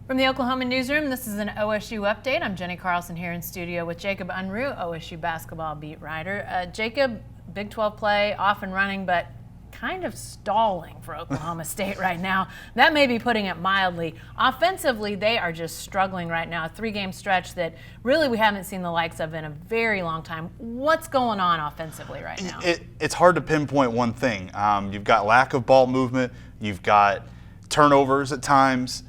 From the Oklahoman newsroom, this is an OSU update. I'm Jenny Carlson here in studio with Jacob Unruh, OSU basketball beat writer. Jacob, Big 12 play off and running, but kind of stalling for Oklahoma State right now. That may be putting it mildly. Offensively, they are just struggling right now. A three-game stretch that really we haven't seen the likes of in a very long time. What's going on offensively right now? It's hard to pinpoint one thing. You've got lack of ball movement. You've got turnovers at times.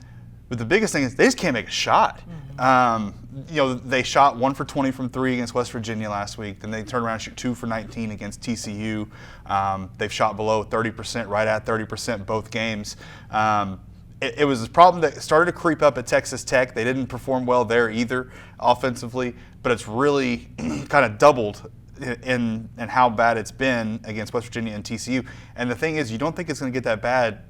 But the biggest thing is they just can't make a shot. They shot 1 for 20 from three against West Virginia last week. Then they turned around and shoot 2 for 19 against TCU. They've shot below 30%, right at 30% both games. It was a problem that started to creep up at Texas Tech. They didn't perform well there either offensively, but it's really kind of doubled in how bad it's been against West Virginia and TCU. And the thing is, you don't think it's going to get that bad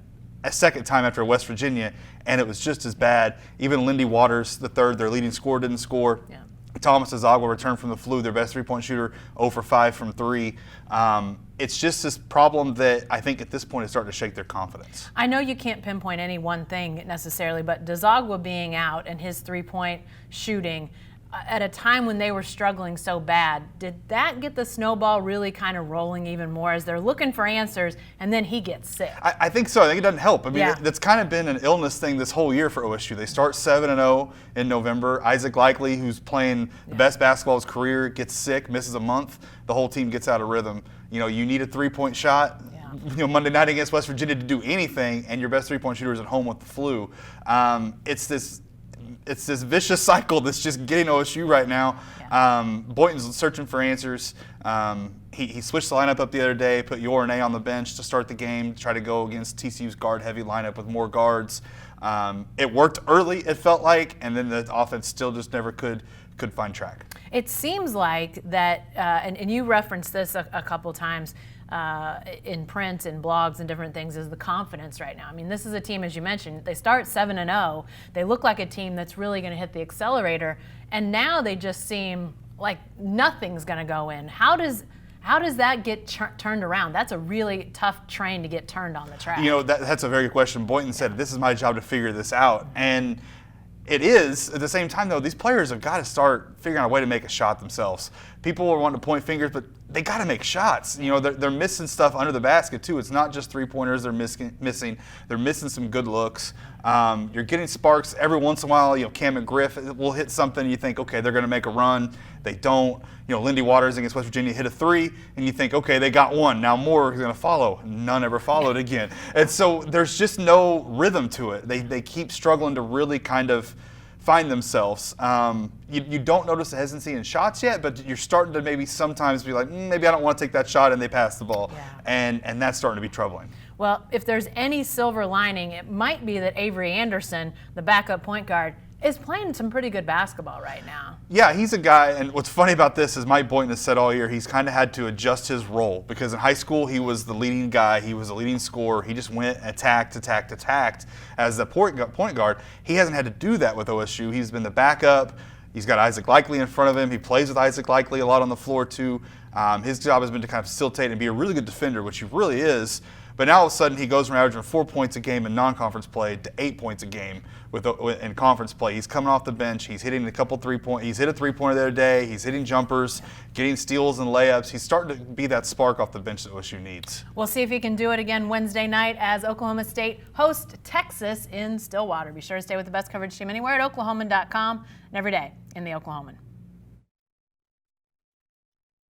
a second time after West Virginia, and it was just as bad. Even Lindy Waters, the third, their leading scorer, didn't score. Yeah. Thomas Azagwa returned from the flu, their best three-point shooter, 0 for 5 from 3. It's just this problem that I think at this point is starting to shake their confidence. I know you can't pinpoint any one thing necessarily, but Azagwa being out and his three-point shooting at a time when they were struggling so bad, did that get the snowball really kind of rolling even more as they're looking for answers and then he gets sick? I think so. I think it doesn't help. I mean, that's kind of been an illness thing this whole year for OSU. They start 7-0 in November. Isaac Likely, who's playing the best basketball of his career, gets sick, misses a month. The whole team gets out of rhythm. You need a three-point shot. Monday night against West Virginia to do anything, and your best three-point shooter is at home with the flu. It's this vicious cycle that's just getting OSU right now. Boynton's searching for answers. He switched the lineup up the other day, put Yorane on the bench to start the game, try to go against TCU's guard-heavy lineup with more guards. It worked early, it felt like, and then the offense still just never could find track. It seems like that, and you referenced this a couple times, in print and blogs and different things, is the confidence right now. I mean, this is a team, as you mentioned, they start 7-0. They look like a team that's really going to hit the accelerator, and now they just seem like nothing's going to go in. How does that get turned around? That's a really tough train to get turned on the track. That's a very good question. Boynton said, this is my job to figure this out. And it is. At the same time, though, these players have got to start figuring out a way to make a shot themselves. People are wanting to point fingers, but they got to make shots. They're missing stuff under the basket, too. It's not just three-pointers they're missing. They're missing some good looks. You're getting sparks every once in a while. Cam McGriff will hit something. You think, okay, they're going to make a run. They don't. Lindy Waters against West Virginia hit a 3, and you think, okay, they got one. Now more is going to follow. None ever followed again. And so there's just no rhythm to it. They keep struggling to really kind of find themselves. You don't notice the hesitancy in shots yet, but you're starting to maybe sometimes be like, maybe I don't want to take that shot, and they pass the ball. And that's starting to be troubling. Well, if there's any silver lining, it might be that Avery Anderson, the backup point guard, is playing some pretty good basketball right now. Yeah, he's a guy, and what's funny about this is Mike Boynton has said all year he's kind of had to adjust his role, because in high school he was the leading guy, he was the leading scorer, he just went attacked as the point guard. He hasn't had to do that with OSU. He's been the backup. He's got Isaac Likely in front of him. He plays with Isaac Likely a lot on the floor too. His job has been to kind of facilitate and be a really good defender, which he really is. But now all of a sudden he goes from averaging 4 points a game in non-conference play to 8 points a game in conference play. He's coming off the bench. He's hitting a couple three-point. He's hit a three-pointer the other day. He's hitting jumpers, getting steals and layups. He's starting to be that spark off the bench that OSU needs. We'll see if he can do it again Wednesday night as Oklahoma State hosts Texas in Stillwater. Be sure to stay with the best coverage team anywhere at oklahoman.com and every day in the Oklahoman.